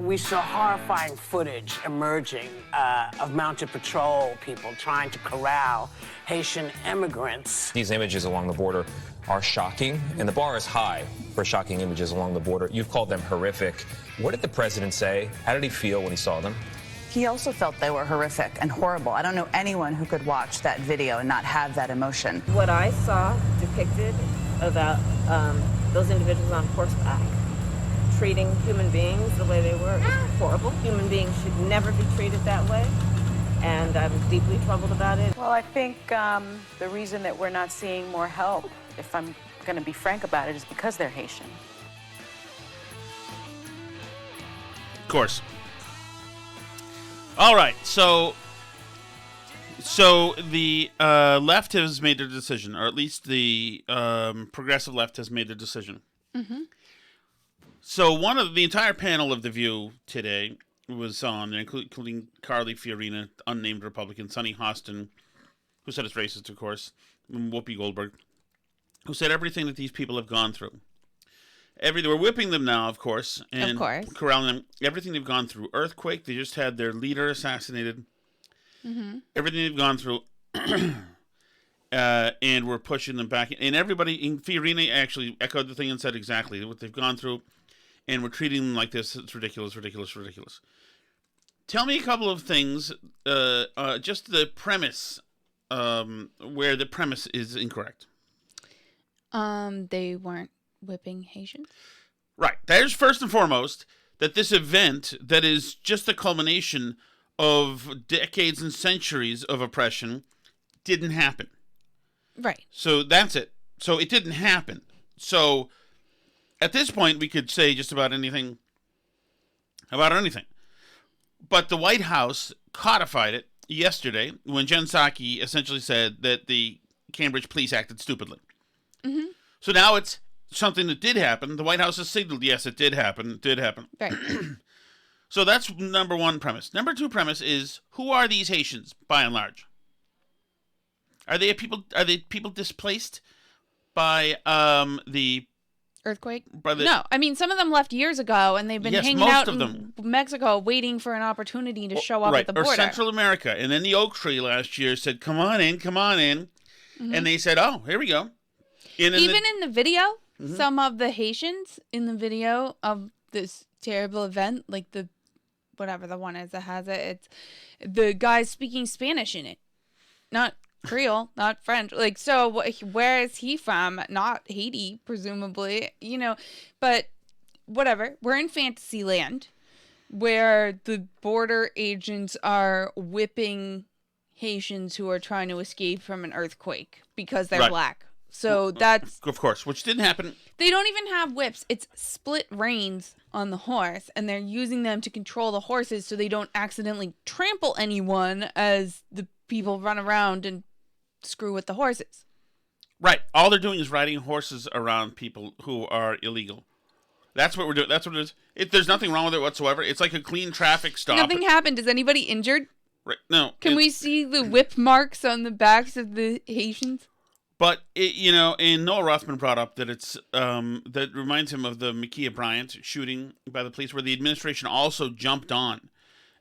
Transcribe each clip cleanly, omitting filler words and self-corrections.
we saw horrifying footage emerging of mounted patrol people trying to corral Haitian immigrants. These images along the border are shocking, and the bar is high for shocking images along the border. You've called them horrific. What did the president say? How did he feel when he saw them? He also felt they were horrific and horrible. I don't know anyone who could watch that video and not have that emotion. What I saw depicted about those individuals on horseback treating human beings the way they were is horrible. Human beings should never be treated that way, and I'm deeply troubled about it. Well, I think the reason that we're not seeing more help, if I'm going to be frank about it, is because they're Haitian. Of course. All right, so the left has made their decision, or at least the progressive left has made their decision. Mm-hmm. So the entire panel of The View today was on, including Carly Fiorina, unnamed Republican, Sonny Hostin, who said it's racist, of course, and Whoopi Goldberg, who said everything that these people have gone through. They were whipping them now, of course, and corralling them. Everything they've gone through. Earthquake, they just had their leader assassinated. Mm-hmm. Everything they've gone through. And we're pushing them back. And everybody, in Fiorina actually echoed the thing and said exactly what they've gone through. And we're treating them like this. It's ridiculous, ridiculous, ridiculous. Tell me a couple of things. Just the premise, where the premise is incorrect. They weren't whipping Haitians? Right. There's first and foremost that this event that is just the culmination of decades and centuries of oppression didn't happen. Right. So that's it. So it didn't happen. So at this point, we could say just about anything. But the White House codified it yesterday when Jen Psaki essentially said that the Cambridge police acted stupidly. Mm-hmm. So now it's something that did happen. The White House has signaled, yes, it did happen. It did happen. Right. So that's number one premise. Number two premise is, who are these Haitians, by and large? Are they people displaced by the earthquake? By No, I mean, some of them left years ago, and they've been hanging out of in them. Mexico waiting for an opportunity to show up right, at the border. Or Central America. And then the oak tree last year said, come on in. Mm-hmm. And they said, oh, here we go. In the video, mm-hmm. some of the Haitians in the video of this terrible event, like the whatever the one is that has it, it's the guys speaking Spanish in it, not Creole, not French. Like, so where is he from? Not Haiti, presumably, but whatever. We're in fantasy land where the border agents are whipping Haitians who are trying to escape from an earthquake because they're black. So that's... Of course, which didn't happen. They don't even have whips. It's split reins on the horse, and they're using them to control the horses so they don't accidentally trample anyone as the people run around and screw with the horses. Right. All they're doing is riding horses around people who are illegal. That's what we're doing. That's what it is. There's nothing wrong with it whatsoever. It's like a clean traffic stop. Nothing happened. Is anybody injured? Right. No. Can we see the whip marks on the backs of the Haitians? But, and Noah Rothman brought up that it's, that reminds him of the Ma'Khia Bryant shooting by the police, where the administration also jumped on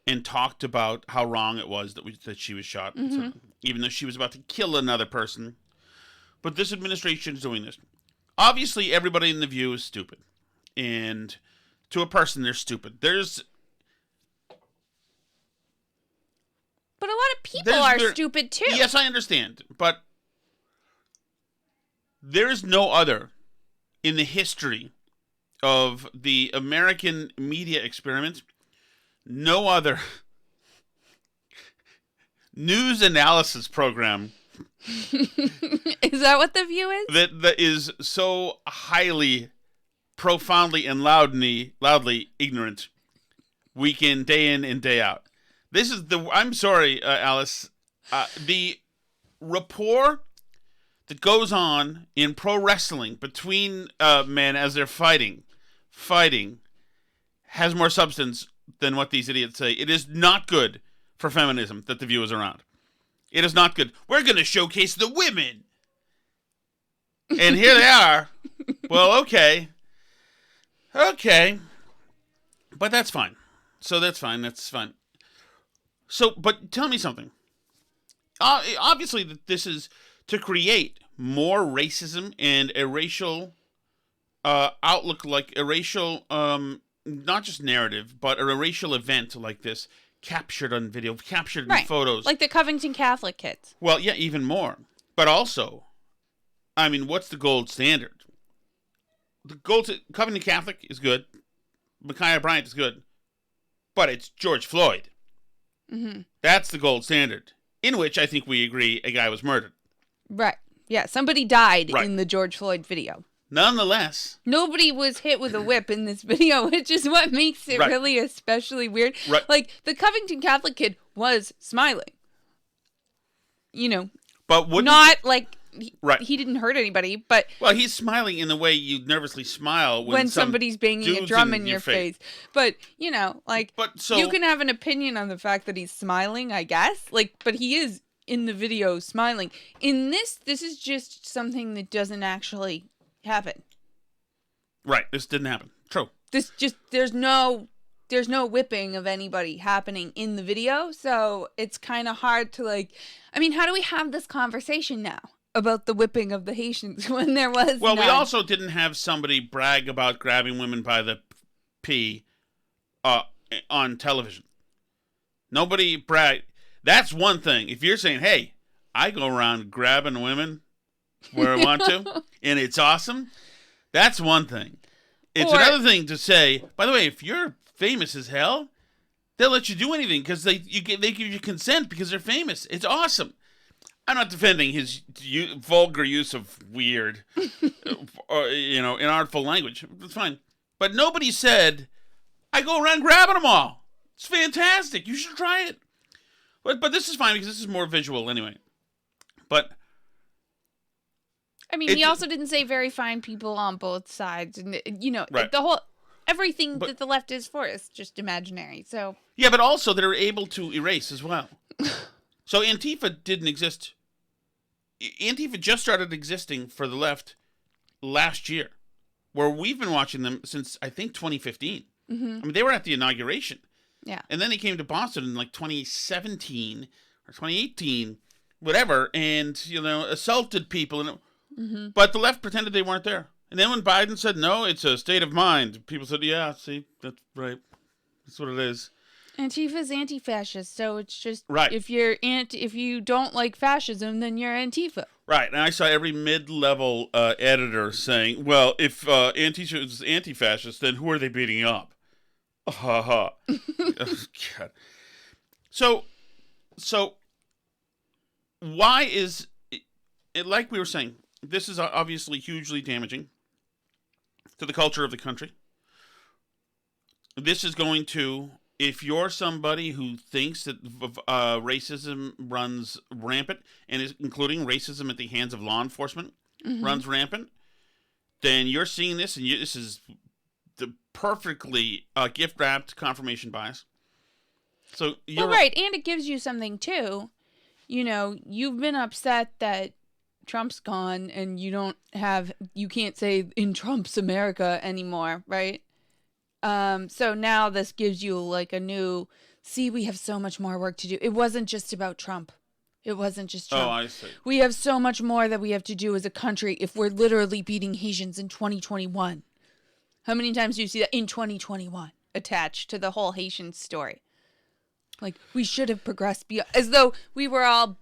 and talked about how wrong it was that she was shot, mm-hmm. even though she was about to kill another person. But this administration is doing this. Obviously, everybody in The View is stupid. And to a person, they're stupid. But a lot of people are stupid, too. Yes, I understand. But there is no other in the history of the American media experiment, no other news analysis program is that what The View is? That is so highly, profoundly, and loudly ignorant week in, day in, and day out. This is I'm sorry, Alice, the rapport that goes on in pro wrestling between men as they're fighting has more substance than what these idiots say. It is not good for feminism that The View is around. It is not good. We're going to showcase the women. And here they are. Well, okay. But that's fine. So that's fine. That's fine. So, but tell me something. Obviously, this is to create more racism and a racial outlook, like a racial, not just narrative, but a racial event like this captured on video, captured in photos. Like the Covington Catholic kids. Well, yeah, even more. But also, I mean, what's the gold standard? Covington Catholic is good. Ma'Khia Bryant is good. But it's George Floyd. Mm-hmm. That's the gold standard, in which I think we agree a guy was murdered. Right. Yeah, somebody died in the George Floyd video. Nonetheless. Nobody was hit with a whip in this video, which is what makes it really especially weird. Right. Like, the Covington Catholic kid was smiling. You know. But not like he didn't hurt anybody, but... Well, he's smiling in the way you nervously smile when somebody's banging a drum in your face. But, you know, like, you can have an opinion on the fact that he's smiling, I guess. Like, but he is in the video smiling. In this is just something that doesn't actually happen. Right, this didn't happen. True. There's no whipping of anybody happening in the video, so it's kind of hard to, like, I mean, how do we have this conversation now about the whipping of the Haitians when there was Well, none? we also didn't have somebody brag about grabbing women by the pee on television. Nobody bragged. That's one thing. If you're saying, hey, I go around grabbing women where I want to, and it's awesome, that's one thing. It's another thing to say, by the way, if you're famous as hell, they'll let you do anything because they give you consent because they're famous. It's awesome. I'm not defending his vulgar use of weird, inartful language. It's fine. But nobody said, I go around grabbing them all. It's fantastic. You should try it. But this is fine because this is more visual anyway. But I mean, he also didn't say very fine people on both sides. And, the whole... Everything that the left is for is just imaginary, so... Yeah, but also they're able to erase as well. So Antifa didn't exist. Antifa just started existing for the left last year, where we've been watching them since, I think, 2015. Mm-hmm. I mean, they were at the inauguration. Yeah. And then they came to Boston in, like, 2017 or 2018, whatever, and, assaulted people. And But the left pretended they weren't there. And then when Biden said, no, it's a state of mind, people said, yeah, see, that's right. That's what it is. Antifa's anti-fascist, so it's just, right. If you don't like fascism, then you're Antifa. Right, and I saw every mid-level editor saying, well, if Antifa is anti-fascist, then who are they beating up? Ha ha. Oh, God. So, why is, like we were saying, this is obviously hugely damaging to the culture of the country. This is going to, if you're somebody who thinks that racism runs rampant, and is including racism at the hands of law enforcement runs rampant, then you're seeing this, and this is the perfectly gift-wrapped confirmation bias. So you're right, and it gives you something too. You've been upset that Trump's gone and you can't say in Trump's America anymore, right? So now this gives you like a new, we have so much more work to do. It wasn't just about Trump. It wasn't just Trump. Oh, I see. We have so much more that we have to do as a country if we're literally beating Haitians in 2021. How many times do you see that in 2021 attached to the whole Haitian story? Like, we should have progressed beyond, as though we were all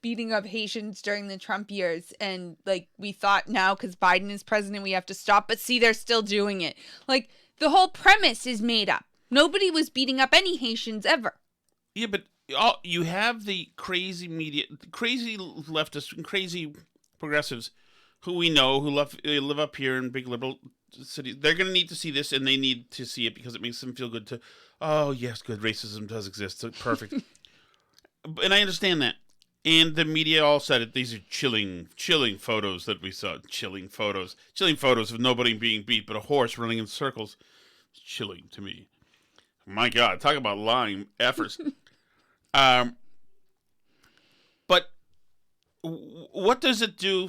beating up Haitians during the Trump years, and like we thought now because Biden is president we have to stop, but see, they're still doing it. Like, the whole premise is made up. Nobody was beating up any Haitians ever. Yeah, but you have the crazy media, crazy leftists, and crazy progressives who we know who live up here in big liberal cities. They're going to need to see this, and they need to see it because it makes them feel good to, oh yes, good, racism does exist, so perfect. And I understand that. And the media all said it. These are chilling photos that we saw. Chilling photos of nobody being beat, but a horse running in circles. It's chilling to me. My God, talk about lying efforts. But what does it do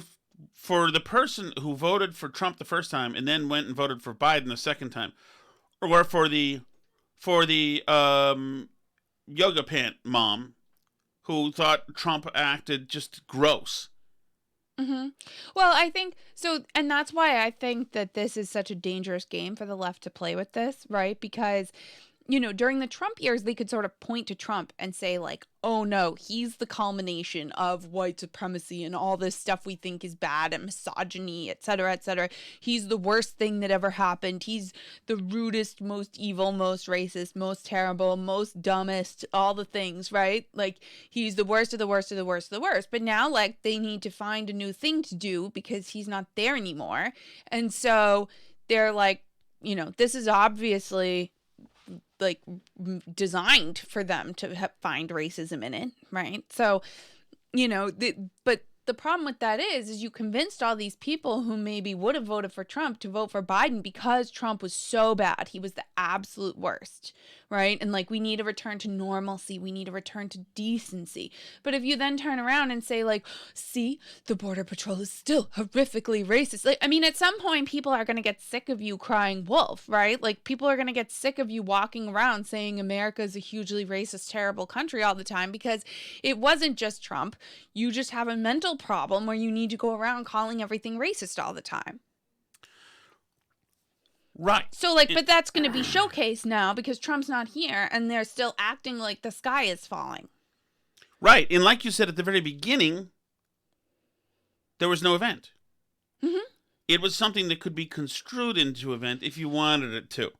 for the person who voted for Trump the first time and then went and voted for Biden the second time, or for the for the yoga pant mom who thought Trump acted just gross. Mm-hmm. Well, I think so, and that's why I think that this is such a dangerous game for the left to play with this, right? Because, during the Trump years, they could sort of point to Trump and say, like, oh no, he's the culmination of white supremacy and all this stuff we think is bad and misogyny, et cetera, et cetera. He's the worst thing that ever happened. He's the rudest, most evil, most racist, most terrible, most dumbest, all the things, right? Like, he's the worst of the worst of the worst of the worst. But now, like, they need to find a new thing to do because he's not there anymore. And so they're like, this is obviously like designed for them to find racism in it, right? So, but the problem with that is you convinced all these people who maybe would have voted for Trump to vote for Biden because Trump was so bad. He was the absolute worst, right? And like, we need a return to normalcy. We need a return to decency. But if you then turn around and say like, see, the Border Patrol is still horrifically racist. Like, I mean, at some point people are going to get sick of you crying wolf, right? Like, people are going to get sick of you walking around saying America is a hugely racist, terrible country all the time, because it wasn't just Trump. You just have a mental problem where you need to go around calling everything racist all the time. Right. So, like, but that's going to be showcased now because Trump's not here and they're still acting like the sky is falling. Right. And like you said at the very beginning, there was no event. Mm-hmm. It was something that could be construed into event if you wanted it to.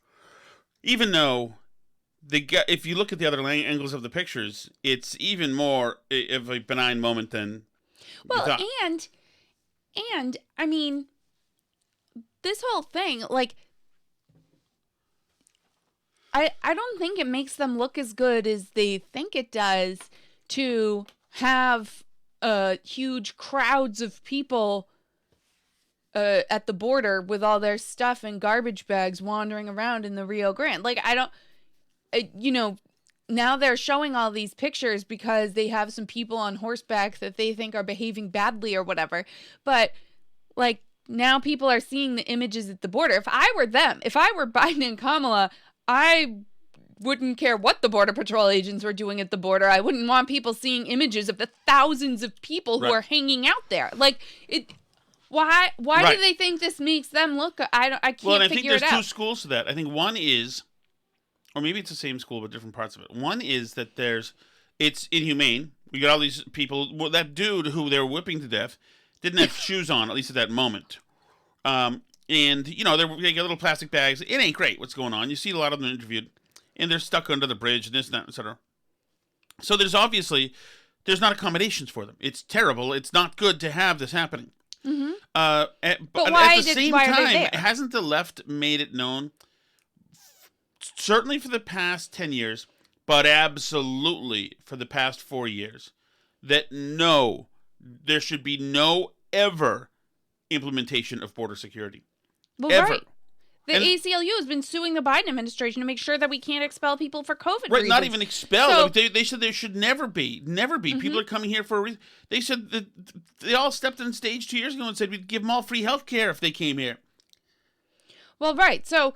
Even though if you look at the other angles of the pictures, it's even more of a benign moment than you thought. And I mean, this whole thing, like, I don't think it makes them look as good as they think it does to have huge crowds of people at the border with all their stuff in garbage bags wandering around in the Rio Grande. Like, now they're showing all these pictures because they have some people on horseback that they think are behaving badly or whatever. But, like, now people are seeing the images at the border. If I were them, if I were Biden and Kamala, I wouldn't care what the Border Patrol agents were doing at the border. I wouldn't want people seeing images of the thousands of people who are hanging out there. Like, why do they think this makes them look? I can't figure it out. Well, and I think there's two schools to that. I think one is, or maybe it's the same school but different parts of it. One is that it's inhumane. We got all these people. Well, that dude who they were whipping to death didn't have shoes on, at least at that moment. And they got little plastic bags. It ain't great what's going on. You see a lot of them interviewed, and they're stuck under the bridge and this and that, etc. So there's not accommodations for them. It's terrible. It's not good to have this happening. Mm-hmm. But why at the same are they time, there? hasn't the left made it known, certainly for the past 10 years, but absolutely for the past 4 years, that no, there should be no ever implementation of border security. Well, ever. Right. The ACLU has been suing the Biden administration to make sure that we can't expel people for COVID Right, reasons. not even expel. So, they said there should never be. Mm-hmm. People are coming here for a reason. They said that they all stepped on stage 2 years ago and said we'd give them all free health care if they came here. Well, right. So,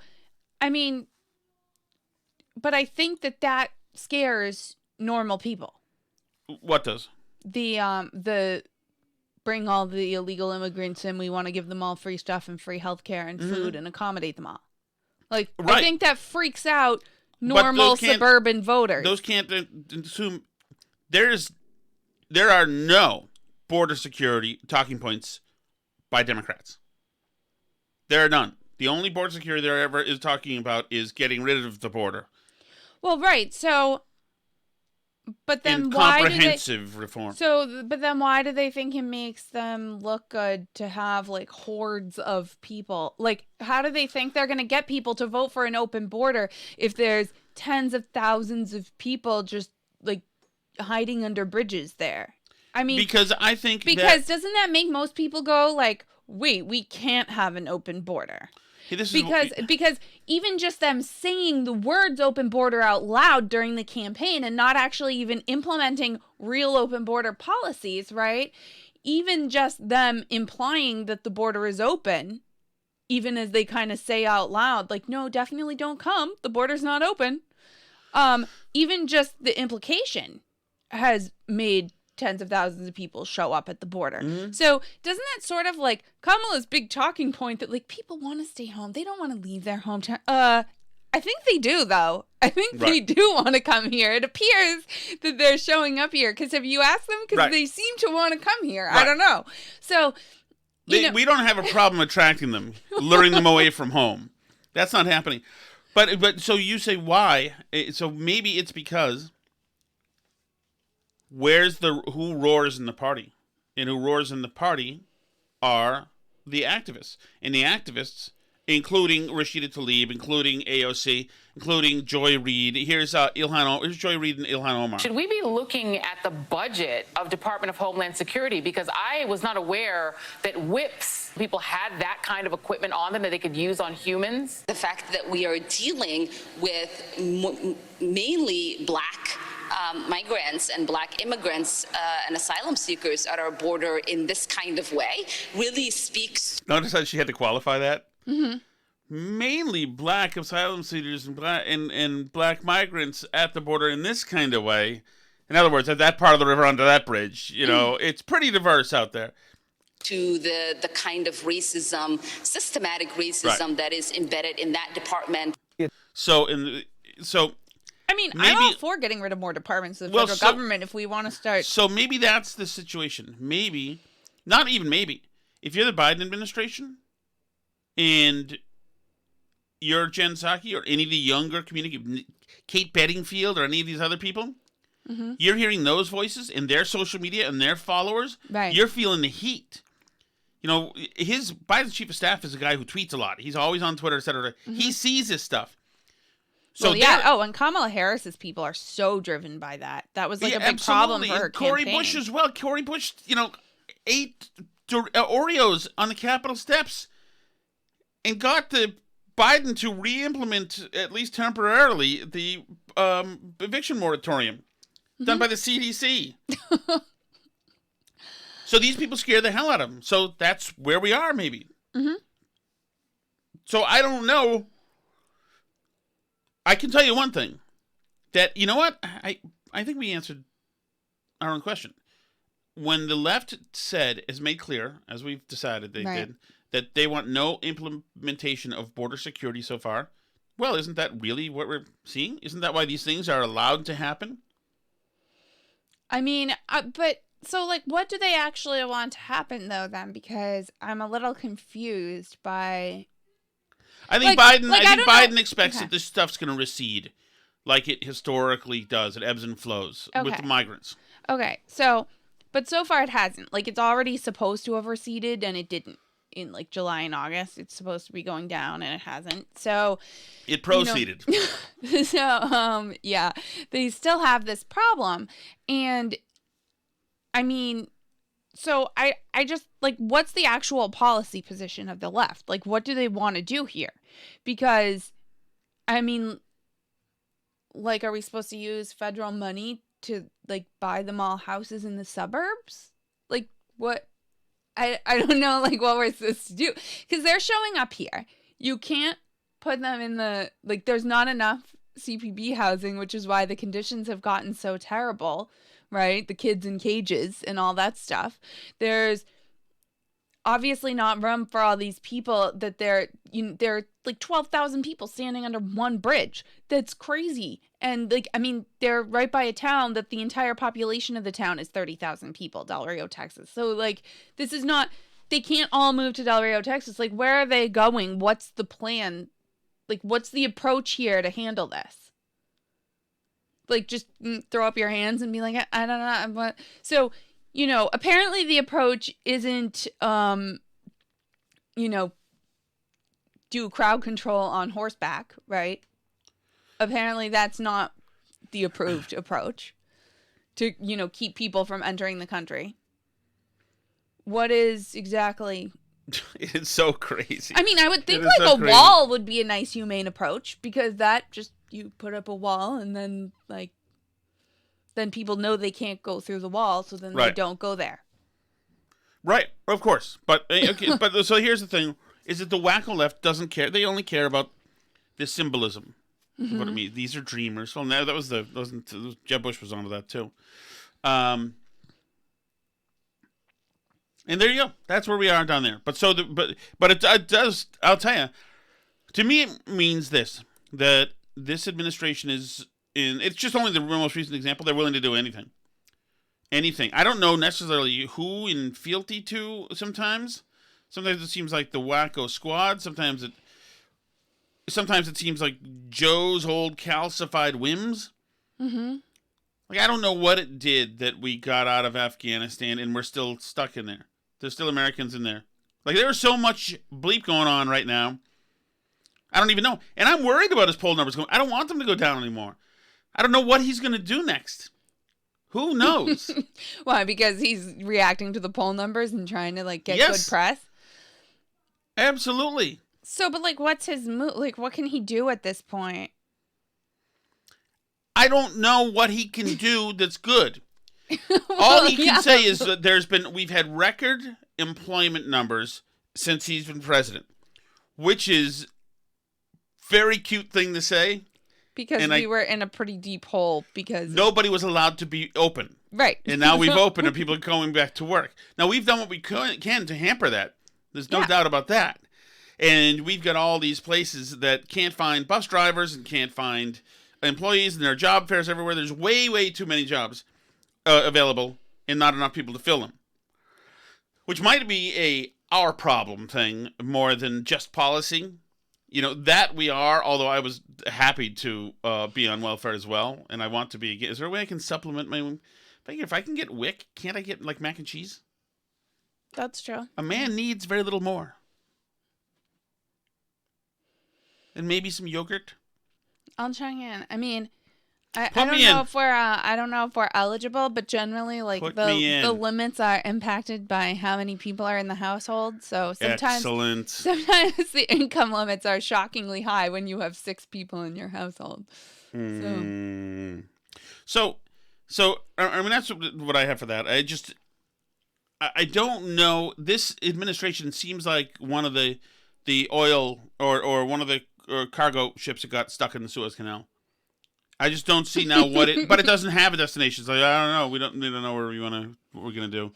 I mean, but I think that scares normal people. What does? The bring all the illegal immigrants in, we want to give them all free stuff and free health care and food and accommodate them all. Like, I think that freaks out normal suburban voters. Those can't assume there are no border security talking points by Democrats. There are none. The only border security there ever is talking about is getting rid of the border. Well, right. So, but then comprehensive reform. So, but then why do they think it makes them look good to have like hordes of people? Like, how do they think they're going to get people to vote for an open border if there's tens of thousands of people just like hiding under bridges there? I mean, because doesn't that make most people go like, wait, we can't have an open border? Hey, because even just them saying the words open border out loud during the campaign and not actually even implementing real open border policies, right? Even just them implying that the border is open, even as they kind of say out loud, like, no, definitely don't come. The border's not open. Even just the implication has made tens of thousands of people show up at the border. So doesn't that sort of like Kamala's big talking point that like people want to stay home, they don't want to leave their hometown? I think they do, though. I think they do want to come here. It appears that they're showing up here. Because have you asked them? Because they seem to want to come here. I don't know. So, we don't have a problem attracting them, luring them away from home. That's not happening. But so you say why? So maybe it's because who roars in the party? And who roars in the party are the activists. And the activists, including Rashida Tlaib, including AOC, including Joy Reid. Here's Joy Reid and Ilhan Omar. Should we be looking at the budget of Department of Homeland Security? Because I was not aware that whips, people had that kind of equipment on them that they could use on humans. The fact that we are dealing with mainly black migrants and black immigrants and asylum seekers at our border in this kind of way really speaks. Notice how she had to qualify that? Mainly black asylum seekers and black migrants at the border in this kind of way. In other words, at that part of the river under that bridge, it's pretty diverse out there. To the kind of racism, systematic racism that is embedded in that department. I mean, I'm all for getting rid of more departments of the federal government if we want to start. So maybe that's the situation. Maybe, not even maybe, if you're the Biden administration and you're Jen Psaki or any of the younger community, Kate Bedingfield or any of these other people, you're hearing those voices in their social media and their followers. Right. You're feeling the heat. Biden's chief of staff is a guy who tweets a lot. He's always on Twitter, et cetera. He sees this stuff. So and Kamala Harris's people are so driven by that. That was like a big problem for her Cori campaign. Bush as well. Cori Bush, ate Oreos on the Capitol steps and got the Biden to re-implement, at least temporarily, the eviction moratorium done by the CDC. So these people scare the hell out of them. So that's where we are, maybe. So I don't know. I can tell you one thing, that, you know what? I think we answered our own question. When the left has made clear, as we've decided they did, that they want no implementation of border security so far, well, isn't that really what we're seeing? Isn't that why these things are allowed to happen? I mean, what do they actually want to happen, though, then? Because I'm a little confused by... I think Biden expects that this stuff's going to recede like it historically does. It ebbs and flows with the migrants. Okay, but so far it hasn't. Like, it's already supposed to have receded, and it didn't. In, like, July and August, it's supposed to be going down, and it hasn't. So... It proceeded. So, they still have this problem. And, I mean... So I just, like, what's the actual policy position of the left? Like, what do they want to do here? Because, I mean, like, are we supposed to use federal money to, like, buy them all houses in the suburbs? Like, what? I don't know, like, what we're supposed to do. Because they're showing up here. You can't put them in there's not enough CPB housing, which is why the conditions have gotten so terrible. Right? The kids in cages and all that stuff. There's obviously not room for all these people that there are like 12,000 people standing under one bridge. That's crazy. And like, I mean, they're right by a town that the entire population of the town is 30,000 people, Del Rio, Texas. So like, this is not, they can't all move to Del Rio, Texas. Like, where are they going? What's the plan? Like, what's the approach here to handle this? Like, just throw up your hands and be like, I don't know. So, apparently the approach isn't, do crowd control on horseback, right? Apparently that's not the approved approach to, keep people from entering the country. What is exactly... It's so crazy. I mean, I would think like a wall would be a nice humane approach, because that just... You put up a wall, and then, like, then people know they can't go through the wall, so then they don't go there. Right, of course. But so here's the thing, is that the wacko left doesn't care. They only care about the symbolism. what it means. These are dreamers. Well, no, that was Jeb Bush was on with that too. And there you go. That's where we are down there. But it does. I'll tell you. To me, it means that this administration is in. It's just only the most recent example. They're willing to do anything. Anything. I don't know necessarily who in fealty to. Sometimes it seems like the wacko squad. Sometimes it seems like Joe's old calcified whims. Mm-hmm. Like, I don't know what it did that we got out of Afghanistan and we're still stuck in there. There's still Americans in there. Like, there's so much bleep going on right now. I don't even know. And I'm worried about his poll numbers going. I don't want them to go down anymore. I don't know what he's going to do next. Who knows? Why? Because he's reacting to the poll numbers and trying to, like, get good press? Absolutely. So, but, like, what's his move? Like, what can he do at this point? I don't know what he can do that's good. All he can say is that we've had record employment numbers since he's been president, which is very cute thing to say. Because we were in a pretty deep hole because nobody was allowed to be open. Right. And now we've opened and people are going back to work. Now, we've done what we can to hamper that. There's no doubt about that. And we've got all these places that can't find bus drivers and can't find employees, and there are job fairs everywhere. There's way, way too many jobs available and not enough people to fill them. Which might be our problem thing more than just policy. You know, that we are, although I was happy to be on welfare as well, and I want to be. Is there a way I can supplement my... If I can get WIC, can't I get, like, mac and cheese? That's true. A man needs very little more. And maybe some yogurt. I'll check in. I mean, I don't know if we're eligible, but generally, like, the limits are impacted by how many people are in the household. So sometimes the income limits are shockingly high when you have 6 people in your household. So I mean, that's what I have for that. I don't know. This administration seems like one of the oil or one of the cargo ships that got stuck in the Suez Canal. I just don't see now but it doesn't have a destination. So I don't know. We don't know what we're gonna do.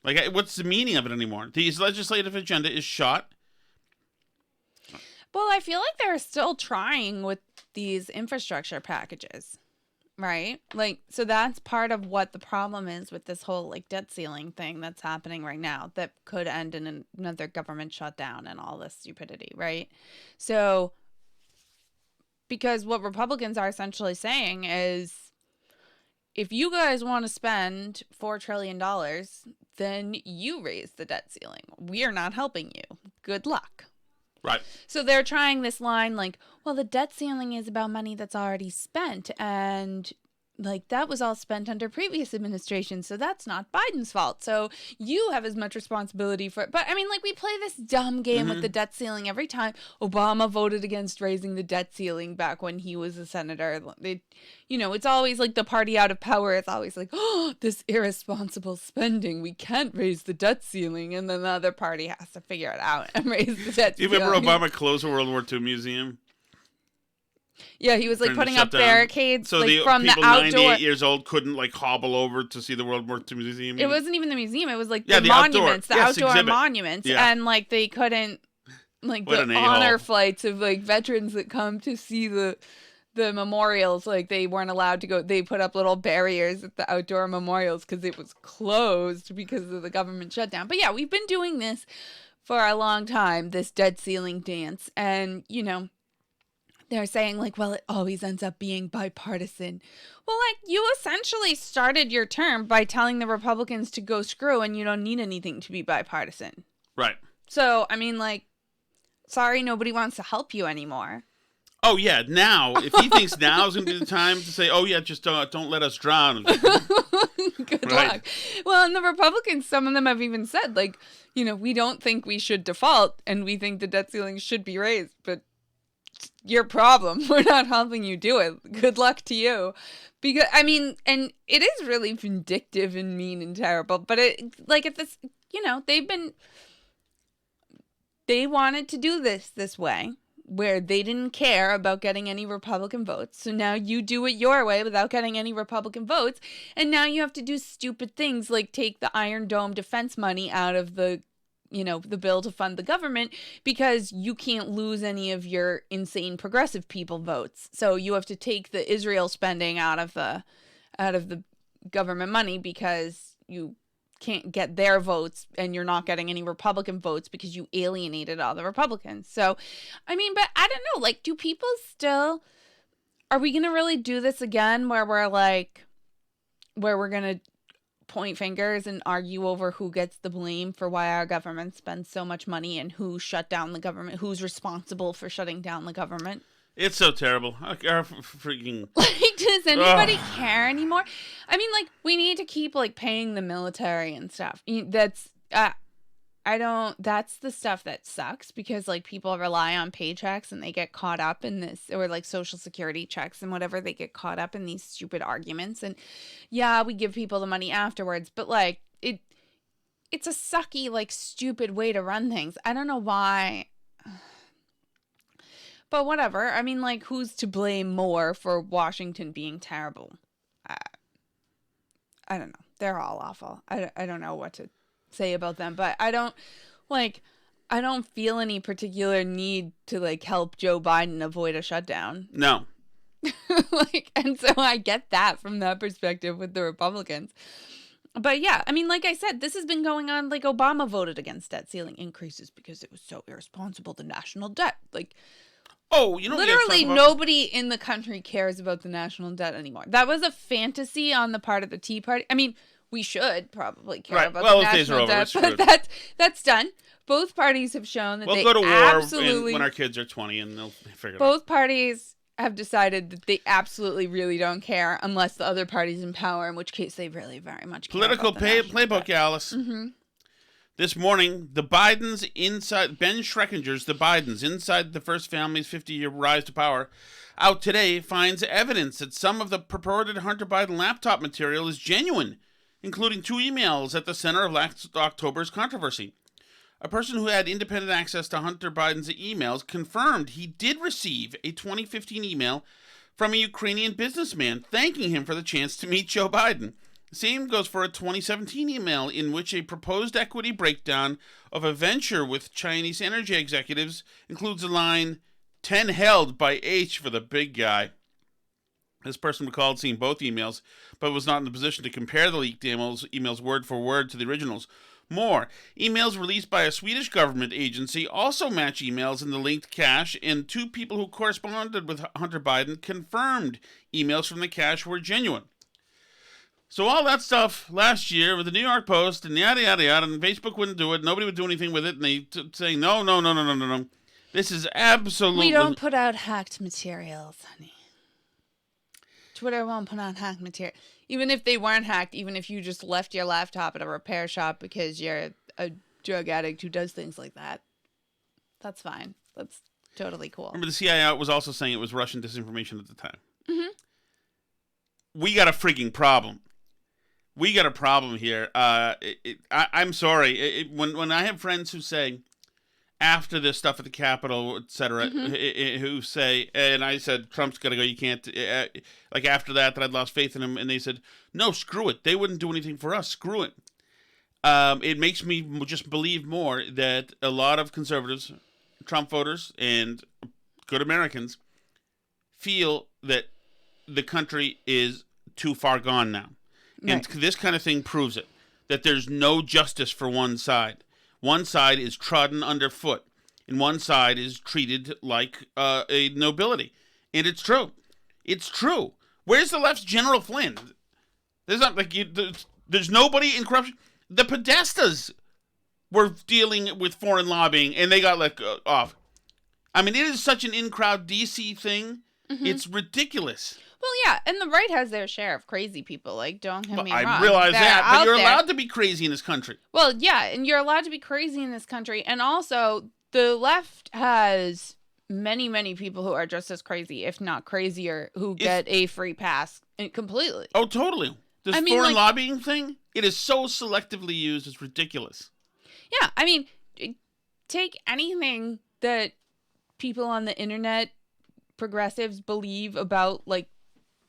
Like, what's the meaning of it anymore? The legislative agenda is shot. Well, I feel like they're still trying with these infrastructure packages, right? Like, so that's part of what the problem is with this whole, like, debt ceiling thing that's happening right now that could end in another government shutdown and all this stupidity, right? So, because what Republicans are essentially saying is, if you guys want to spend $4 trillion, then you raise the debt ceiling. We are not helping you. Good luck. Right. So they're trying this line like, well, the debt ceiling is about money that's already spent. And, like, that was all spent under previous administrations. So that's not Biden's fault. So you have as much responsibility for it. But, I mean, like, we play this dumb game with the debt ceiling every time. Obama voted against raising the debt ceiling back when he was a senator. It's always like the party out of power. It's always like, oh, this irresponsible spending. We can't raise the debt ceiling. And then the other party has to figure it out and raise the debt ceiling. You remember Obama closed the World War II museum? Yeah, he was, like, putting up barricades, so like, from the outdoor. People 98 years old couldn't, like, hobble over to see the World War II museum. It wasn't even the museum. It was, like, the monuments, outdoor exhibit. Monuments. Yeah. And, like, they couldn't, like, the honor flights of, like, veterans that come to see the memorials, like, they weren't allowed to go. They put up little barriers at the outdoor memorials because it was closed because of the government shutdown. But, yeah, we've been doing this for a long time, this debt ceiling dance. And, they're saying, like, well, it always ends up being bipartisan. Well, like, you essentially started your term by telling the Republicans to go screw and you don't need anything to be bipartisan. Right. So, I mean, like, sorry, nobody wants to help you anymore. Oh, yeah, now, if he thinks now is going to be the time to say, oh, yeah, just don't let us drown. Good luck. Well, and the Republicans, some of them have even said, like, we don't think we should default and we think the debt ceiling should be raised, but your problem. We're not helping you do it. Good luck to you. Because, I mean, and it is really vindictive and mean and terrible, but if this, they wanted to do this way. where they didn't care about getting any Republican votes. So now you do it your way without getting any Republican votes. And now you have to do stupid things like take the Iron Dome defense money out of the bill to fund the government because you can't lose any of your insane progressive people votes. So you have to take the Israel spending out of the government money because you can't get their votes and you're not getting any Republican votes because you alienated all the Republicans. So, I mean, but I don't know, like, do people still, are we going to really do this again where we're going to point fingers and argue over who gets the blame for why our government spends so much money and who shut down the government, who's responsible for shutting down the government? It's so terrible. Freaking. Like, does anybody care anymore? I mean, like, we need to keep, like, paying the military and stuff. That's the stuff that sucks because, like, people rely on paychecks and they get caught up in this, or, like, social security checks and whatever, they get caught up in these stupid arguments. And, yeah, we give people the money afterwards, but, like, it's a sucky, like, stupid way to run things. I don't know why. But whatever. I mean, like, who's to blame more for Washington being terrible? I don't know. They're all awful. I don't know what to say about them, but I don't feel any particular need to, like, help Joe Biden avoid a shutdown. No. Like, and so I get that from that perspective with the Republicans. But yeah, I mean, like I said, this has been going on. Like, Obama voted against debt ceiling increases because it was so irresponsible, the national debt. Like, oh, you know, literally nobody in the country cares about the national debt anymore. That was a fantasy on the part of the Tea Party. I mean, we should probably care about the national debt, but that's done. Both parties have shown that they go to war absolutely, when our kids are 20 and they'll figure it out. Both parties have decided that they absolutely really don't care unless the other party's in power, in which case they really very much care. Political playbook, Alice. Mm-hmm. This morning, the Bidens inside, Ben Schreckinger's The Bidens Inside the First Family's 50-Year Rise to Power, out today finds evidence that some of the purported Hunter Biden laptop material is genuine, including 2 emails at the center of last October's controversy. A person who had independent access to Hunter Biden's emails confirmed he did receive a 2015 email from a Ukrainian businessman thanking him for the chance to meet Joe Biden. The same goes for a 2017 email in which a proposed equity breakdown of a venture with Chinese energy executives includes a line, 10 held by H for the big guy. This person recalled seeing both emails, but was not in the position to compare the leaked emails word for word to the originals. More, emails released by a Swedish government agency also match emails in the linked cache, and 2 people who corresponded with Hunter Biden confirmed emails from the cache were genuine. So all that stuff last year with the New York Post and yada, yada, yada, and Facebook wouldn't do it. Nobody would do anything with it. And they saying, no. This is absolutely... We don't put out hacked materials, honey. Twitter won't put out hacked material. Even if they weren't hacked, even if you just left your laptop at a repair shop because you're a drug addict who does things like that, that's fine. That's totally cool. Remember, the CIA was also saying it was Russian disinformation at the time. Mm-hmm. We got a freaking problem. We got a problem here. I'm sorry. When I have friends who say, after this stuff at the Capitol, etc., who say, and I said, Trump's got to go, you can't, like after that I'd lost faith in him, and they said, no, screw it. They wouldn't do anything for us. Screw it. It makes me just believe more that a lot of conservatives, Trump voters, and good Americans feel that the country is too far gone now. And this kind of thing proves it, that there's no justice for one side. One side is trodden underfoot, and one side is treated like a nobility. And it's true. It's true. Where's the left's General Flynn? There's not like there's nobody in corruption. The Podestas were dealing with foreign lobbying, and they got let off. I mean, it is such an in-crowd DC thing. Mm-hmm. It's ridiculous. Well, yeah, and the right has their share of crazy people. Like, don't get me wrong. I realize that, but you're allowed to be crazy in this country. Well, yeah, and you're allowed to be crazy in this country. And also, the left has many, many people who are just as crazy, if not crazier, who get a free pass completely. Oh, totally. This foreign lobbying thing, it is so selectively used, it's ridiculous. Yeah, I mean, take anything that people on the internet, progressives, believe about like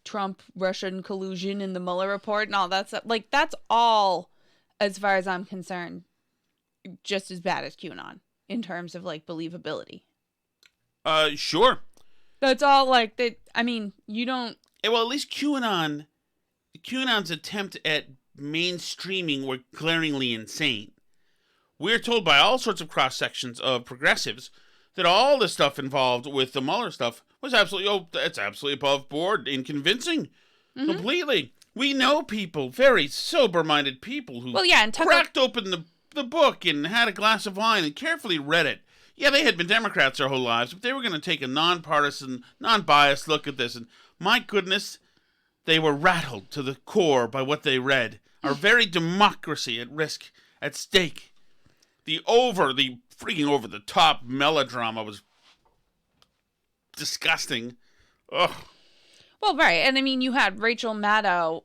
Trump-Russian collusion and the Mueller report and all that stuff. Like, that's all, as far as I'm concerned, just as bad as QAnon in terms of like believability. Sure. That's all like that. I mean, you don't. Well, at least QAnon's attempt at mainstreaming were glaringly insane. We're told by all sorts of cross sections of progressives that all the stuff involved with the Mueller stuff was it's absolutely above board and convincing, completely. We know people, very sober-minded people, who and cracked open the book and had a glass of wine and carefully read it. Yeah, they had been Democrats their whole lives, but they were going to take a nonpartisan, non-biased look at this. And my goodness, they were rattled to the core by what they read. Our very democracy at risk, at stake. The freaking over-the-top melodrama was disgusting. Ugh. Well, right. And I mean, you had Rachel Maddow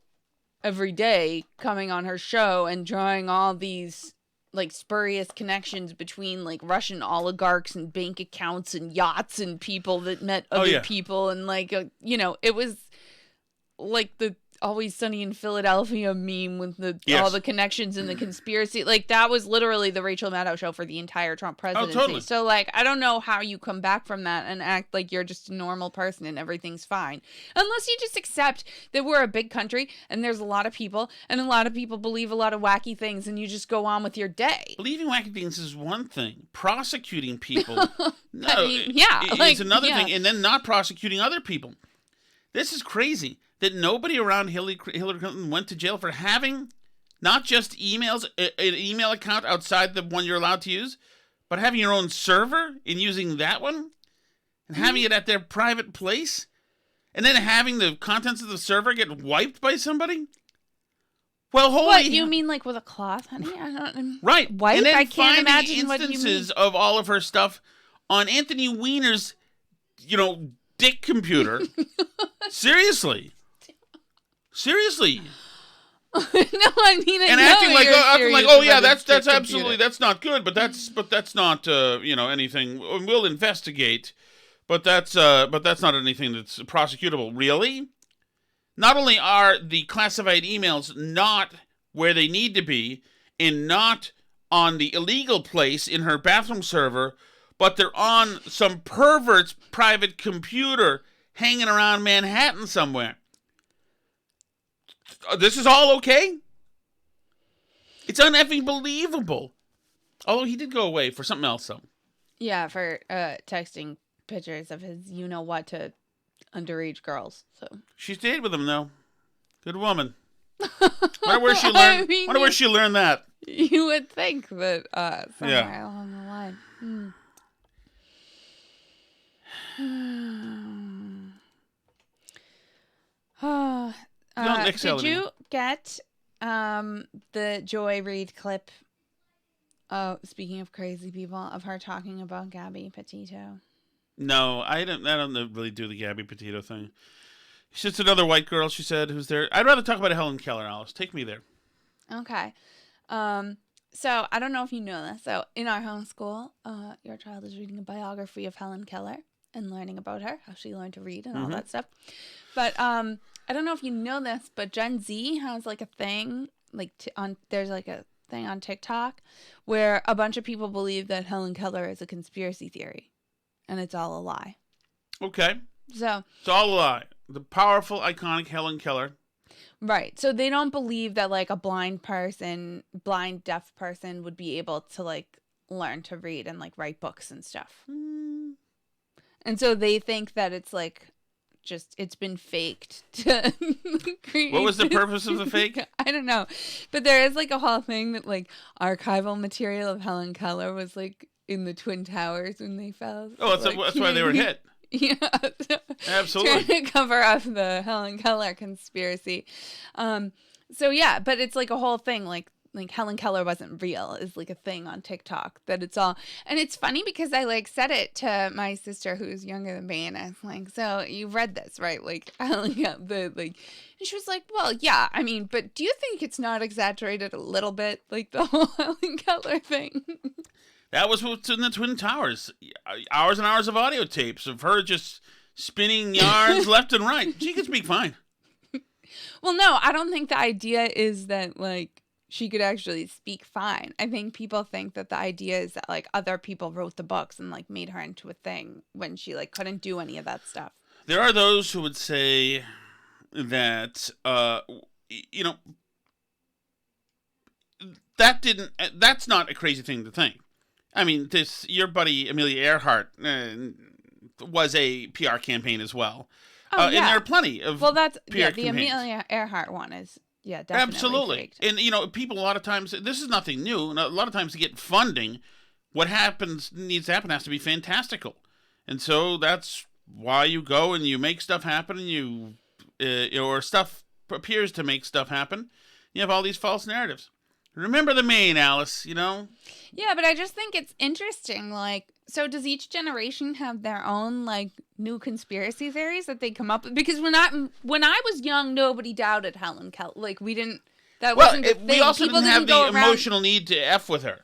every day coming on her show and drawing all these like spurious connections between like Russian oligarchs and bank accounts and yachts and people that met other people. And like, it was like the Always Sunny in Philadelphia meme with all the connections and the conspiracy. Like, that was literally the Rachel Maddow show for the entire Trump presidency. Oh, totally. So, like, I don't know how you come back from that and act like you're just a normal person and everything's fine. Unless you just accept that we're a big country and there's a lot of people and a lot of people believe a lot of wacky things and you just go on with your day. Believing wacky things is one thing. Prosecuting people, is another thing. And then not prosecuting other people. This is crazy. That nobody around Hillary Clinton went to jail for having not just an email account outside the one you're allowed to use, but having your own server and using that one and having it at their private place and then having the contents of the server get wiped by somebody. Well, holy... What, you mean like with a cloth, honey? Right. Wipe? And then I can't imagine what you mean. instances of all of her stuff on Anthony Weiner's, dick computer. Seriously. No, I mean, and acting like, that's absolutely, that's not good, but that's not, anything. We'll investigate, but that's not anything that's prosecutable. Really? Not only are the classified emails not where they need to be, and not on the illegal place in her bathroom server, but they're on some pervert's private computer hanging around Manhattan somewhere. This is all okay? It's uneffing believable. Although he did go away for something else, though. Yeah, for texting pictures of his you-know-what to underage girls. So she stayed with him, though. Good woman. Wonder where she learned. Wonder where she learned that. You would think that somewhere along the line. Did you get the Joy Reid clip? Oh, speaking of crazy people, of her talking about Gabby Petito. No, I don't really do the Gabby Petito thing. She's just another white girl, she said, who's there. I'd rather talk about Helen Keller, Alice. Take me there. Okay. So I don't know if you know this. So in our homeschool, your child is reading a biography of Helen Keller and learning about her, how she learned to read and all that stuff. But I don't know if you know this, but Gen Z has like a thing, there's like a thing on TikTok where a bunch of people believe that Helen Keller is a conspiracy theory, and it's all a lie. Okay. So it's all a lie. The powerful, iconic Helen Keller. Right. So they don't believe that like a blind, deaf person would be able to like learn to read and like write books and stuff. And so they think that it's like it's been faked to create. What was the purpose of the fake? I don't know. But there is like a whole thing that like archival material of Helen Keller was like in the Twin Towers when they fell. Oh, that's why they were hit. Yeah. Absolutely. Trying to cover up the Helen Keller conspiracy. So yeah, but it's like a whole thing like Helen Keller wasn't real is like a thing on TikTok that it's all. And it's funny because I like said it to my sister who's younger than me, and I was like, so you've read this, right? Like Helen Keller, and she was like, well, yeah, I mean, but do you think it's not exaggerated a little bit, like the whole Helen Keller thing? That was what's in the Twin Towers. Hours and hours of audio tapes of her just spinning yarns left and right. She can speak fine. Well, no, I don't think the idea is that, like, she could actually speak fine. I think people think that the idea is that, like, other people wrote the books and, like, made her into a thing when she, like, couldn't do any of that stuff. There are those who would say that, you know, that's not a crazy thing to think. I mean, your buddy Amelia Earhart was a PR campaign as well. Oh, And there are plenty of that's PR the campaigns. Amelia Earhart one is definitely Absolutely. faked. And you know, people a lot of times, this is nothing new. And a lot of times to get funding, what needs to happen has to be fantastical. And so that's why you go and you make stuff happen, and or stuff appears to make stuff happen. You have all these false narratives. Remember the Maine, Alice, you know? Yeah, but I just think it's interesting. Like, so does each generation have their own, like, new conspiracy theories that they come up with? Because when I was young, nobody doubted Helen Keller. Like, we didn't. That wasn't the thing. We also People didn't have go the around... emotional need to F with her.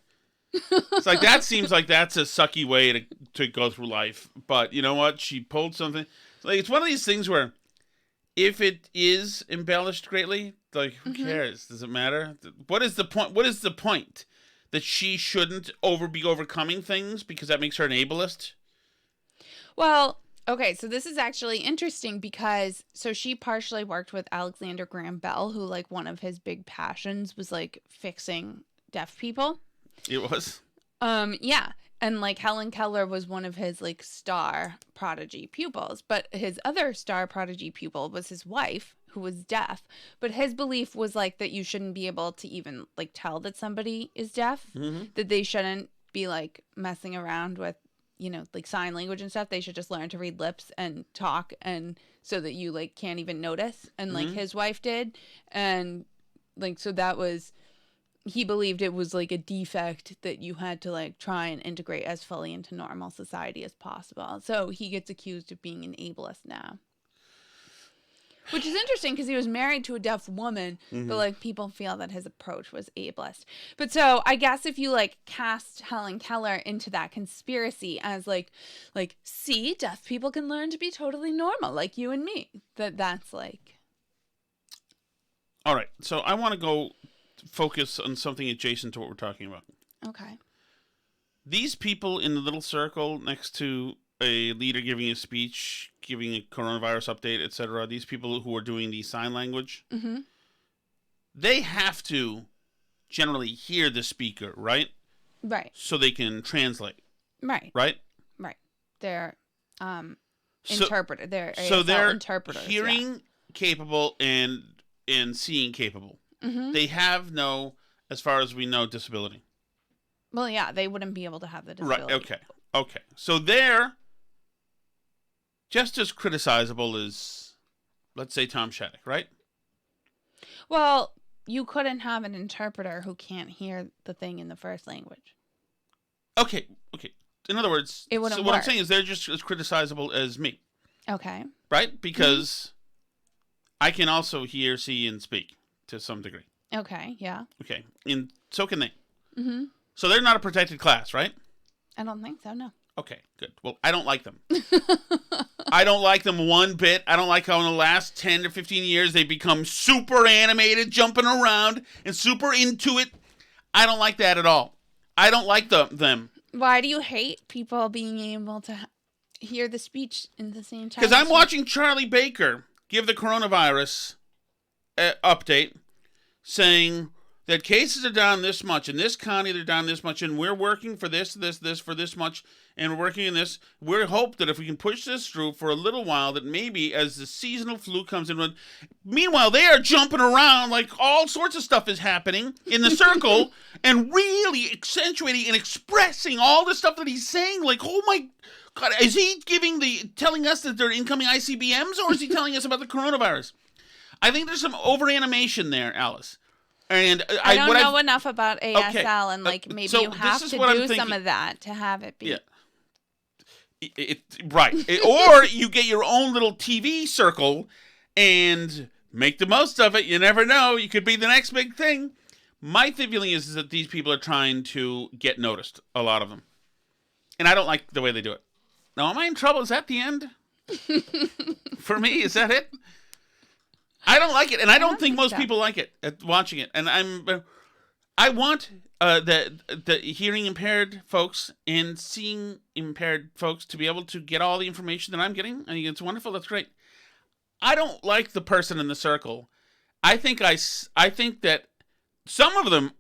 It's like, that seems like that's a sucky way to go through life. But you know what? She pulled something. Like, it's one of these things where if it is embellished greatly, like, who cares? Does it matter? What is the point? What is the point? That she shouldn't be overcoming things because that makes her an ableist? Well, okay, so this is actually interesting because she partially worked with Alexander Graham Bell, who, like, one of his big passions was, like, fixing deaf people. It was? Yeah. And, like, Helen Keller was one of his, like, star prodigy pupils. But his other star prodigy pupil was his wife, who was deaf. But his belief was, like, that you shouldn't be able to even, like, tell that somebody is deaf. Mm-hmm. That they shouldn't be, like, messing around with, you know, like, sign language and stuff. They should just learn to read lips and talk, and so that you, like, can't even notice. And, like, his wife did. And, like, so that was... He believed it was, like, a defect that you had to, like, try and integrate as fully into normal society as possible. So he gets accused of being an ableist now. Which is interesting because he was married to a deaf woman, but, like, people feel that his approach was ableist. But so I guess if you, like, cast Helen Keller into that conspiracy as, like, see, deaf people can learn to be totally normal, like you and me. That's, like... All right, so I want to go... focus on something adjacent to what we're talking about. Okay. These people in the little circle next to a leader giving a speech, giving a coronavirus update, etc., these people who are doing the sign language, they have to generally hear the speaker, right? Right. So they can translate. Right. Right? Right. They're interpreter. They're interpreters. Hearing capable and seeing capable. They have no, as far as we know, disability. Well, yeah, they wouldn't be able to have the disability. Right, okay. So they're just as criticizable as, let's say, Tom Shattuck, right? Well, you couldn't have an interpreter who can't hear the thing in the first language. Okay. In other words, it wouldn't what work. I'm saying is they're just as criticizable as me. Okay. Right? Because I can also hear, see, and speak. To some degree. Okay, yeah. Okay, and so can they. Mm-hmm. So they're not a protected class, right? I don't think so, no. Okay, good. Well, I don't like them. I don't like them one bit. I don't like how in the last 10 to 15 years they've become super animated, jumping around, and super into it. I don't like that at all. I don't like them. Why do you hate people being able to hear the speech in the same time? Because I'm watching Charlie Baker give the coronavirus... update saying that cases are down this much in this county, they're down this much, and we're working for this for this much, and we're working in this. We hope that if we can push this through for a little while, that maybe as the seasonal flu comes in, meanwhile they are jumping around like all sorts of stuff is happening in the circle and really accentuating and expressing all the stuff that he's saying. Like, oh my God, is he telling us that they're incoming ICBMs, or is he telling us about the coronavirus? I think there's some over-animation there, Alice. And I don't know enough about ASL, and like maybe you have to do some of that to have it be. Yeah. Right. Or you get your own little TV circle and make the most of it. You never know. You could be the next big thing. My feeling is that these people are trying to get noticed, a lot of them. And I don't like the way they do it. Now, am I in trouble? Is that the end? For me, is that it? I don't like it, and I don't think most people like it, watching it. And I want the hearing impaired folks and seeing impaired folks to be able to get all the information that I'm getting. I think it's wonderful. That's great. I don't like the person in the circle. I think that some of them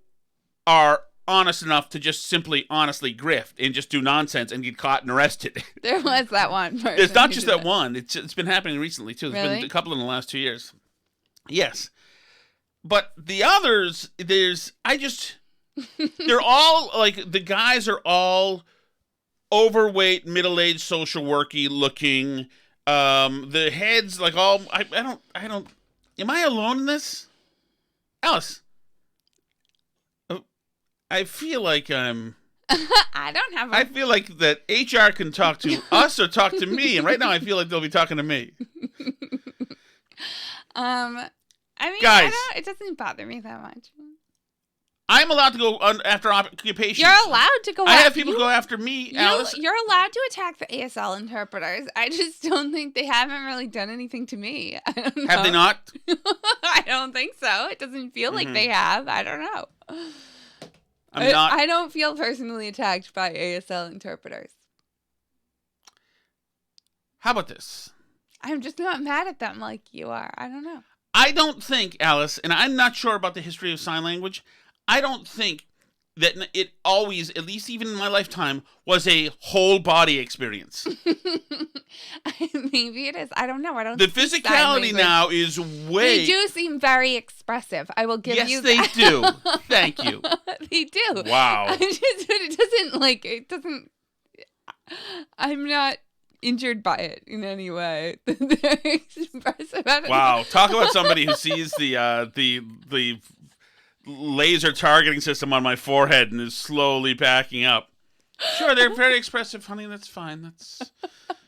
are honest enough to just simply honestly grift and just do nonsense and get caught and arrested. There was that one person. It's not just that one. It's been happening recently, too. There's Really? been a couple in the last 2 years. Yes. But the others, they're all, like, the guys are all overweight, middle-aged, social worky looking. The heads, like, all, I don't, am I alone in this? Alice. I feel like I'm... I don't have I feel like that HR can talk to us or talk to me, and right now I feel like they'll be talking to me. I mean, Guys. it doesn't bother me that much. I'm allowed to go after occupations. You're allowed to go I have people go after me, Alice. You're allowed to attack the ASL interpreters. I just don't think they haven't really done anything to me. I don't know. Have they not? I don't think so. It doesn't feel like they have. I don't know. I don't feel personally attacked by ASL interpreters. How about this? I'm just not mad at them like you are. I don't know. I don't think, Alice, and I'm not sure about the history of sign language, I don't think that it always, at least even in my lifetime, was a whole body experience. Maybe it is. I don't know. I don't. The physicality now is way... They do seem very expressive. I will give you that. Yes, they do. Thank you. They do. Wow. It doesn't... I'm not injured by it in any way. They're expressive. Wow. Talk about somebody who sees the laser targeting system on my forehead and is slowly backing up. Sure, they're very expressive, honey. That's fine.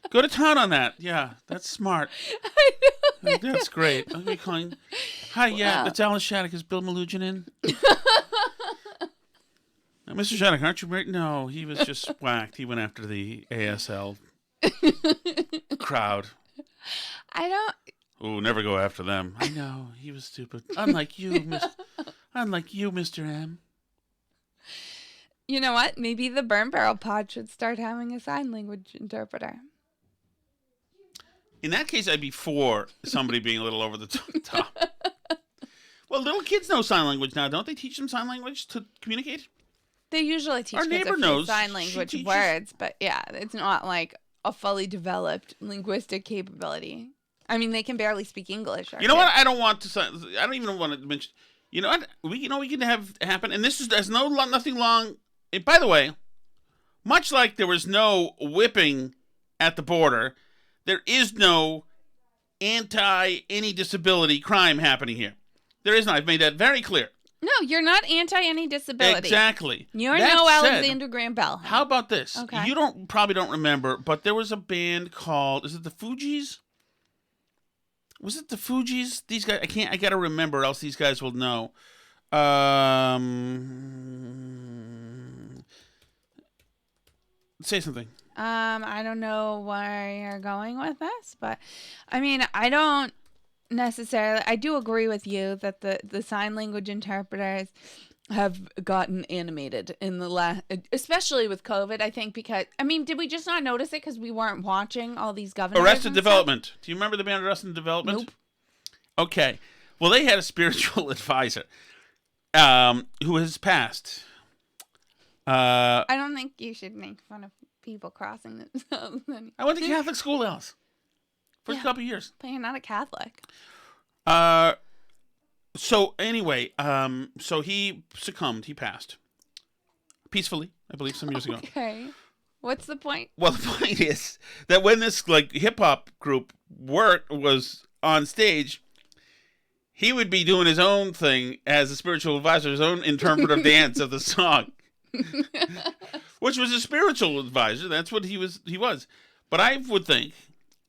Go to town on that. Yeah, that's smart. I know. That's great. I'll be calling. Hi, yeah, that's Alan Shattuck. Is Bill Malugin in? Mr. Shattuck, aren't you right? No, he was just whacked. He went after the ASL crowd. I don't... Ooh, never go after them. I know, he was stupid. Unlike you, Mr. M. You know what? Maybe the Burn Barrel Pod should start having a sign language interpreter. In that case, I'd be for somebody being a little over the top. Well, little kids know sign language now. Don't they teach them sign language to communicate? They usually teach Our kids neighbor a few knows. sign She language teaches- words, but yeah, it's not like a fully developed linguistic capability. I mean, they can barely speak English. You know what? I don't want to. I don't even want to mention. You know what? We can have happen, and this is there's nothing long. And by the way, much like there was no whipping at the border, there is no anti any disability crime happening here. There is not. I've made that very clear. No, you're not anti any disability. Exactly. You're That no said, Alexander Graham Bell. How about this? Okay. You probably don't remember, but there was a band called, is it the Fugees? Was it the Fugees? These guys, I gotta remember, else these guys will know. Say something. I don't know where you're going with this, but I mean, I don't necessarily. I do agree with you that the sign language interpreters have gotten animated in the last, especially with COVID. I think because did we just not notice it because we weren't watching all these governors? Arrested Development. Do you remember the band Arrested Development? Nope. Okay. Well, they had a spiritual advisor who has passed. I don't think you should make fun of people crossing themselves. I went to Catholic school, Alice, for a couple of years. But you're not a Catholic. So anyway, so he succumbed. He passed peacefully, I believe, some years ago. Okay. What's the point? Well, the point is that when this hip hop group was on stage, he would be doing his own thing as a spiritual advisor, his own interpretive dance of the song, which was a spiritual advisor. That's what he was. But I would think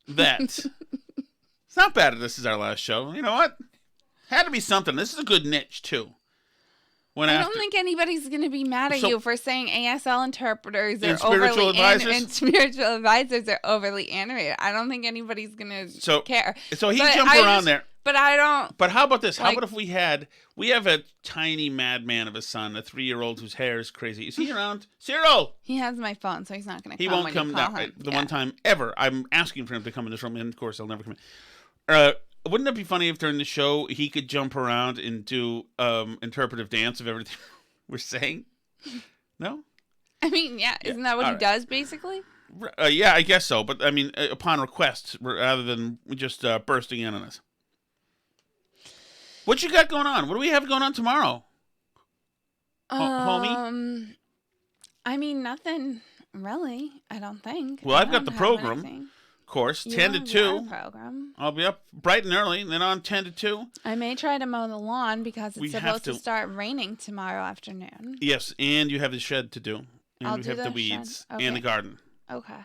that it's not bad if this is our last show. You know what? Had to be something. This is a good niche too. When I don't think anybody's going to be mad at you for saying ASL interpreters and are spiritual overly advisors? and spiritual advisors are overly animated. I don't think anybody's going to care. So he But jumped I around just- there. But I don't. But how about this? How Like- about if we have a tiny madman of a son, a 3-year-old whose hair is crazy. Is he around? Cyril! He has my phone, so he's not going to come. He won't when come you call down him. the Yeah. one time ever. I'm asking for him to come in this room, and of course, he'll never come in. Wouldn't it be funny if during the show he could jump around and do interpretive dance of everything we're saying? No? I mean, yeah, isn't that what he does basically? Yeah, I guess so. But I mean, upon request, rather than just bursting in on us. What you got going on? What do we have going on tomorrow? Homie? I mean, nothing really. I don't think. Well, I I've got don't the have program. anything. Of course, You 10 to have 2. your program. I'll be up bright and early, and then on 10 to 2. I may try to mow the lawn because We it's have supposed to to. start raining tomorrow afternoon. Yes, and you have the shed to do. And I'll we do have the the weeds shed. and the Okay. garden. Okay.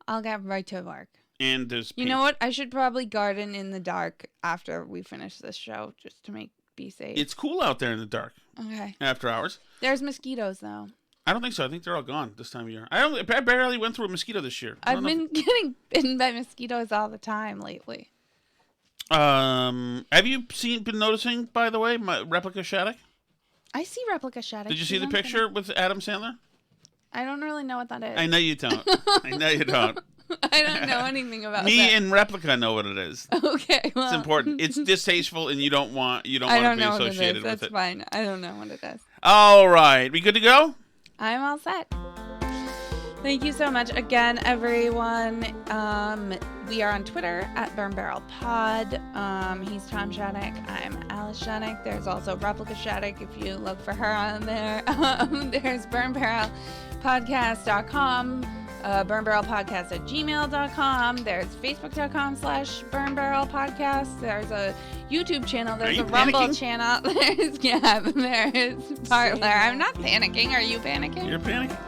I'll get right to work. And there's You know what? I should probably garden in the dark after we finish this show just to be safe. It's cool out there in the dark Okay. after hours. There's mosquitoes though. I don't think so. I think they're all gone this time of year. I barely went through a mosquito this year. I I've don't know been getting bitten by mosquitoes all the time lately. Have you been noticing, by the way, my replica Shattuck? I see replica shattuck. Did you see the picture with Adam Sandler? I don't really know what that is. I know you don't. I know you don't. I don't know anything about Me that. and replica know what it is. Okay, well. It's important. It's distasteful, and you don't want I to don't be know what it associated is. with That's it. fine. I don't know what it is. All right, we good to go? I'm all set. Thank you so much again, everyone. We are on Twitter at Burn Barrel Pod. He's Tom Shattuck. I'm Alice Shattuck. There's also Replica Shattuck if you look for her on there. There's burnbarrelpodcast.com. burnbarrelpodcast@gmail.com. There's facebook.com/burnbarrelpodcast. There's a YouTube channel. There's a Rumble panicking? channel. There's Parler. I'm not panicking. Are you panicking? You're panicking.